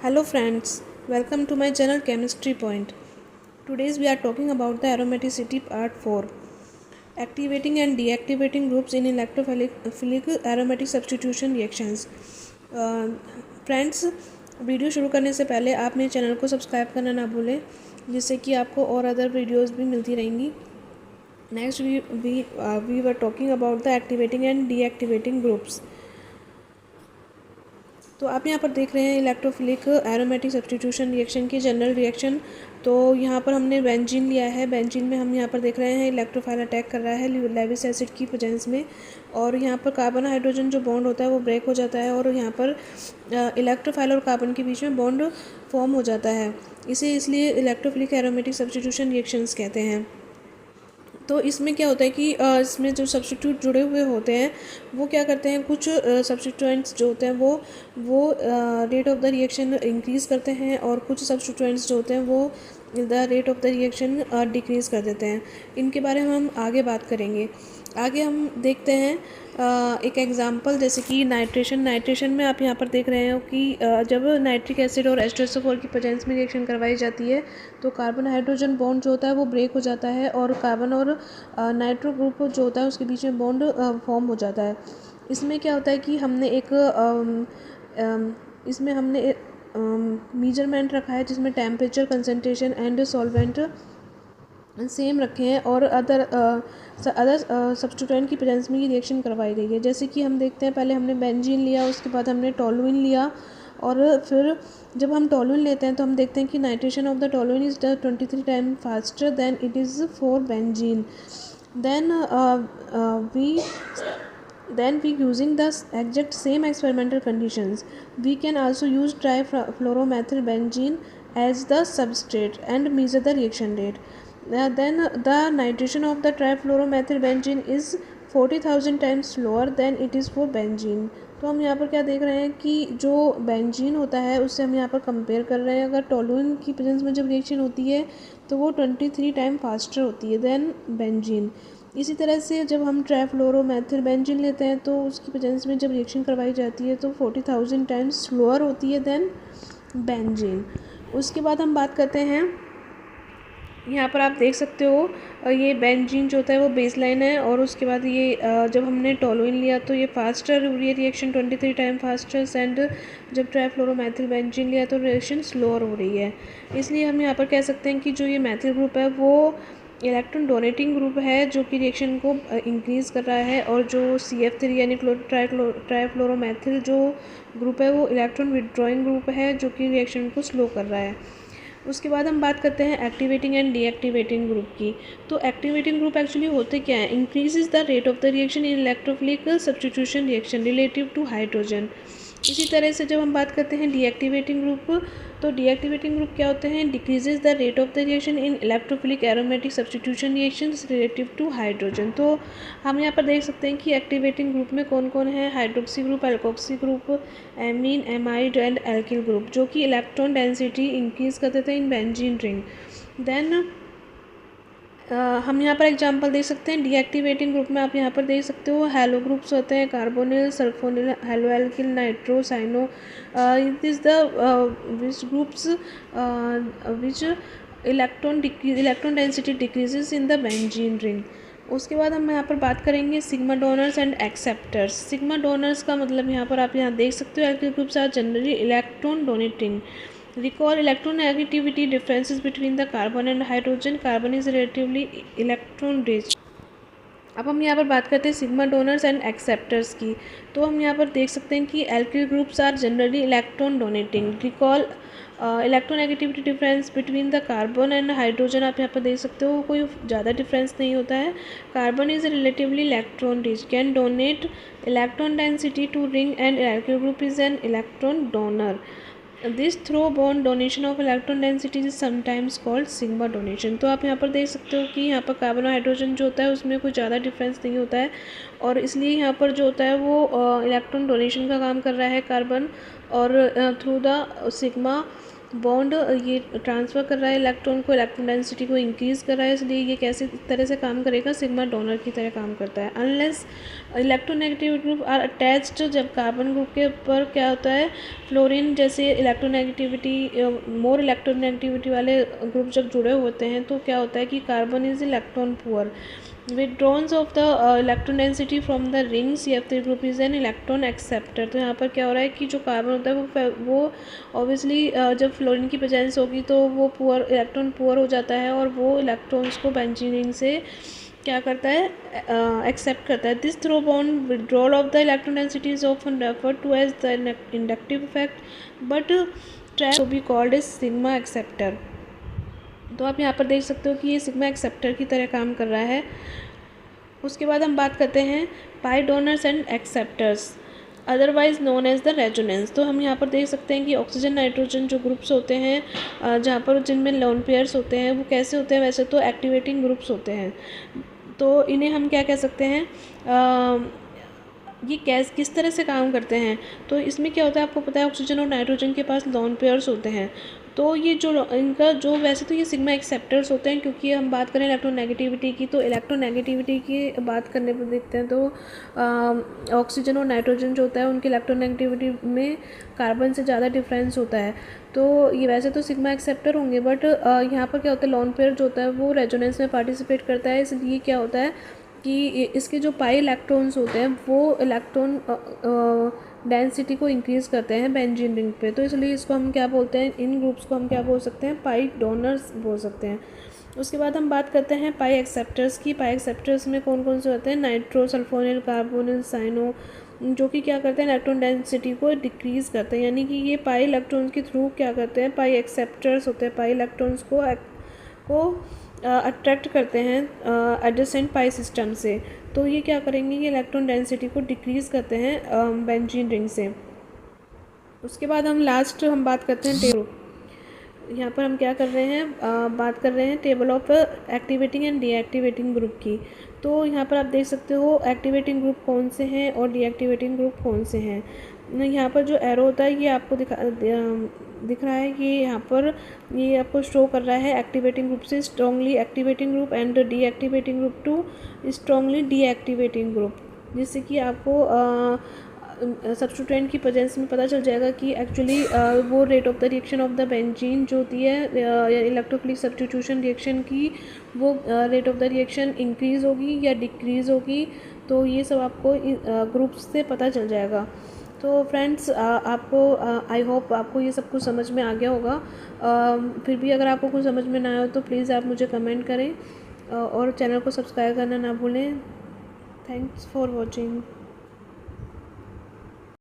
Hello friends, welcome to my channel Chemistry Point. Today we are talking about the aromaticity part 4. Activating and deactivating groups in electrophilic aromatic substitution reactions. Friends, video शुरू करने से पहले आप मेरे channel को subscribe करना ना भूलें, जिससे कि आपको और अदर वीडियोस भी मिलती रहेंगी. Next we were talking about the activating and deactivating groups. तो आप यहाँ पर देख रहे हैं इलेक्ट्रोफिलिक एरोमेटिक सब्स्टिट्यूशन रिएक्शन की जनरल रिएक्शन. तो यहाँ पर हमने बेंजीन लिया है. बेंजीन में हम यहाँ पर देख रहे हैं इलेक्ट्रोफाइल अटैक कर रहा है लेविस एसिड की प्रेजेंस में, और यहाँ पर कार्बन हाइड्रोजन जो बॉन्ड होता है वो ब्रेक हो जाता है और यहाँ पर इलेक्ट्रोफाइल और कार्बन के बीच में बॉन्ड फॉर्म हो जाता है. इसलिए इलेक्ट्रोफिलिक एरोमेटिक सब्स्टिट्यूशन रिएक्शंस कहते हैं. तो इसमें क्या होता है कि इसमें जो सब्स्टिट्यूट जुड़े हुए होते हैं वो क्या करते हैं, कुछ सब्स्टिट्यूएंट्स जो होते हैं वो rate of the reaction increase करते हैं, और कुछ सब्स्टिट्यूएंट्स जो होते हैं वो the rate of the reaction decrease कर देते हैं. इनके बारे में हम आगे बात करेंगे. आगे हम देखते हैं एक एग्जांपल, जैसे कि नाइट्रेशन में आप यहाँ पर देख रहे हो कि जब नाइट्रिक एसिड और H2SO4 की प्रेजेंस में रिएक्शन करवाई जाती है तो कार्बन हाइड्रोजन बॉन्ड जो होता है वो ब्रेक हो जाता है और कार्बन और नाइट्रो ग्रुप जो होता है उसके बीच में बॉन्ड फॉर्म हो जाता है. इसमें क्या होता है कि हमने इसमें हमने मेजरमेंट रखा है जिसमें temperature, concentration and solvent same रखे हैं और अदर सब्स्टिट्यूएंट की प्रेजेंस में ये रिएक्शन करवाई गई है. जैसे कि हम देखते हैं, पहले हमने बेंजीन लिया, उसके बाद हमने टोलुइन लिया, और फिर जब हम टोलुइन लेते हैं तो हम देखते हैं कि nitration of the toluene is 23 time faster than it is for benzene. Then we using the exact same experimental conditions, we can also use trifluoromethylbenzene as the substrate and measure the reaction rate. Then the nitration of the trifluoromethylbenzene is 40,000 times lower than it is for benzene. तो हम यहाँ पर क्या देख रहे हैं कि जो बेंजीन होता है उससे हम यहाँ पर कंपेयर कर रहे हैं. अगर टोलुइन की प्रेजेंस में जब रिएक्शन होती है तो वो 23 टाइम फास्टर होती है देन बेंजीन. इसी तरह से जब हम ट्राइफ्लोरोमेथिलबेंजीन लेते हैं तो उसकी प्रेजेंस में जब रिएक्शन करवाई जाती है तो 40,000 टाइम्स स्लोअर होती है देन बेंजीन. उसके बाद हम बात करते हैं, यहाँ पर आप देख सकते हो ये बेंजीन जो होता है वो बेसलाइन है, और उसके बाद ये जब हमने टोलुइन लिया तो ये फास्टर हो रही है रिएक्शन 23 टाइम फास्टर, एंड जब ट्राइफ्लोरोमेथिलबेंजीन लिया तो रिएक्शन स्लोअर हो रही है. इसलिए हम यहाँ पर कह सकते हैं कि जो ये मैथिल ग्रुप है वो इलेक्ट्रॉन डोनेटिंग ग्रुप है जो कि रिएक्शन को इंक्रीज़ कर रहा है, और जो CF3 यानी ट्राइफ्लोरोमेथिल जो ग्रुप है वो इलेक्ट्रॉन विड्रॉइंग ग्रुप है जो कि रिएक्शन को स्लो कर रहा है. उसके बाद हम बात करते हैं एक्टिवेटिंग एंड डीएक्टिवेटिंग ग्रुप की. तो एक्टिवेटिंग ग्रुप एक्चुअली होते क्या है, increases the rate of the reaction in electrophilic substitution reaction relative to hydrogen. इसी तरह से जब हम बात करते हैं डीएक्टिवेटिंग ग्रुप, तो डीएक्टिवेटिंग ग्रुप क्या होते हैं, decreases the rate of the reaction in electrophilic aromatic substitution reactions relative to hydrogen. तो हम यहाँ पर देख सकते हैं कि एक्टिवेटिंग ग्रुप में कौन कौन है, hydroxy group, alkoxy group, amine, amide and alkyl group, जो कि इलेक्ट्रॉन डेंसिटी इंक्रीज कर देते हैं इन बेंजीन रिंग. देन हम यहाँ पर एग्जांपल देख सकते हैं डीएक्टिवेटिंग ग्रुप में. आप यहाँ पर देख सकते हो हैलो ग्रुप्स होते हैं, carbonyl, sulfonyl, halo alkyl, nitro, cyano. Is the which groups which electron density decreases in the benzene ring. उसके बाद हम यहाँ पर बात करेंगे sigma donors and acceptors. Sigma donors का मतलब यहाँ पर आप यहाँ देख सकते हो, alkyl groups are generally electron donating. Recall electronegativity differences between the carbon and hydrogen. Carbon is relatively electron rich. अब हम यहाँ पर बात करते हैं सिग्मा डोनर्स एंड एक्सेप्टर्स की. तो हम यहाँ पर देख सकते हैं कि alkyl groups are generally electron donating. Recall electronegativity difference between the carbon and hydrogen. आप यहाँ पर देख सकते हो कोई ज़्यादा डिफरेंस नहीं होता है. Carbon is relatively electron rich, can donate electron density to ring, and alkyl group is an electron donor. This through bond donation of electron density is sometimes called sigma donation. तो आप यहाँ पर देख सकते हो कि यहाँ पर कार्बन और हाइड्रोजन जो होता है उसमें कोई ज़्यादा डिफरेंस नहीं होता है, और इसलिए यहाँ पर जो होता है वो इलेक्ट्रॉन डोनेशन का काम कर रहा है कार्बन, और थ्रू द सिग्मा बॉन्ड ये ट्रांसफ़र कर रहा है इलेक्ट्रॉन को, इलेक्ट्रॉन डेंसिटी को इंक्रीज़ कर रहा है, इसलिए ये कैसे तरह से काम करेगा, सिग्मा डोनर की तरह काम करता है। Unless electronegative group are attached, जब कार्बन ग्रुप के ऊपर क्या होता है, फ्लोरीन जैसे इलेक्ट्रोनेगेटिविटी, मोर इलेक्ट्रोनेगेटिविटी वाले ग्रुप जब जुड़े होते हैं तो क्या होता है कि carbon is electron poor. Withdrawns of the electron density from the rings CF3 group is an electron acceptor. तो यहाँ पर क्या हो रहा है कि जो कार्बन होता है वो ऑब्वियसली जब फ्लोरीन की प्रेजेंस होगी तो वो पुअर इलेक्ट्रॉन पुअर हो जाता है और वो इलेक्ट्रॉन्स को बेंजीन रिंग से क्या करता है, एक्सेप्ट करता है। This through bond withdrawal of the electron density is often referred to as the inductive effect but trap to be called as sigma acceptor. तो आप यहाँ पर देख सकते हो कि ये सिग्मा एक्सेप्टर की तरह काम कर रहा है। उसके बाद हम बात करते हैं pi donors and acceptors, otherwise known as the resonance. तो हम यहाँ पर देख सकते हैं कि ऑक्सीजन नाइट्रोजन जो ग्रुप्स होते हैं जहाँ पर जिनमें लोन पेयर्स होते हैं वो कैसे होते हैं, वैसे तो एक्टिवेटिंग ग्रुप्स होते हैं। तो इन्हें हम क्या कह सकते हैं, ये किस तरह से काम करते हैं। तो इसमें क्या होता है, आपको पता है ऑक्सीजन और नाइट्रोजन के पास लोन पेयर्स होते हैं। तो ये जो इनका जो वैसे तो ये सिग्मा एक्सेप्टर्स होते हैं, क्योंकि हम बात करें इलेक्ट्रोनेगेटिविटी की, तो इलेक्ट्रोनेगेटिविटी की बात करने पर देखते हैं तो ऑक्सीजन और नाइट्रोजन जो होता है उनकी इलेक्ट्रोनेगेटिविटी में कार्बन से ज़्यादा डिफरेंस होता है। तो ये वैसे तो सिग्मा एक्सेप्टर होंगे, बट यहाँ पर क्या होता है, लोन पेयर जो होता है वो रेजोनेंस में पार्टिसिपेट करता है। इसलिए क्या होता है कि इसके जो पाई इलेक्ट्रॉन्स होते हैं वो इलेक्ट्रॉन डेंसिटी को इंक्रीज़ करते हैं बेंजीन रिंग पे। तो इसलिए इसको हम क्या बोलते हैं, इन ग्रुप्स को हम क्या बोल सकते हैं, पाई डोनर्स बोल सकते हैं। उसके बाद हम बात करते हैं पाई एक्सेप्टर्स की। पाई एक्सेप्टर्स में कौन कौन से होते हैं, नाइट्रो, सल्फोनिल, कार्बोनिल, साइनो, जो कि क्या करते हैं, इलेक्ट्रॉन डेंसिटी को डिक्रीज़ करते हैं। यानी कि ये पाई इलेक्ट्रॉन्स के थ्रू क्या करते हैं, पाई एक्सेप्टर्स होते हैं, पाई इलेक्ट्रॉन्स को अट्रैक्ट करते हैं एडजेसेंट पाई सिस्टम से। तो ये क्या करेंगे, ये इलेक्ट्रॉन डेंसिटी को डिक्रीज़ करते हैं बेंजीन रिंग से। उसके बाद हम बात करते हैं यहाँ पर हम क्या कर रहे हैं, बात कर रहे हैं table of activating and deactivating group की। तो यहाँ पर आप देख सकते हो एक्टिवेटिंग ग्रुप कौन से हैं और डीएक्टिवेटिंग ग्रुप कौन से हैं। यहाँ पर जो एरो होता है ये आपको दिख रहा है कि यहाँ पर ये आपको शो कर रहा है एक्टिवेटिंग ग्रुप से strongly activating group and deactivating group to strongly deactivating group, जिससे कि आपको सब्स्टिट्यूएंट की प्रेजेंस में पता चल जाएगा कि एक्चुअली वो rate of the reaction of the benzene जो होती है इलेक्ट्रोफिलिक सब्स्टिट्यूशन रिएक्शन की, वो rate of the reaction increase होगी या डिक्रीज़ होगी। तो ये सब आपको ग्रुप्स से पता चल जाएगा। तो फ्रेंड्स आपको आई होप आपको ये सब कुछ समझ में आ गया होगा। फिर भी अगर आपको कुछ समझ में ना आए तो प्लीज़ आप मुझे कमेंट करें और चैनल को सब्सक्राइब करना ना भूलें। Thanks for watching.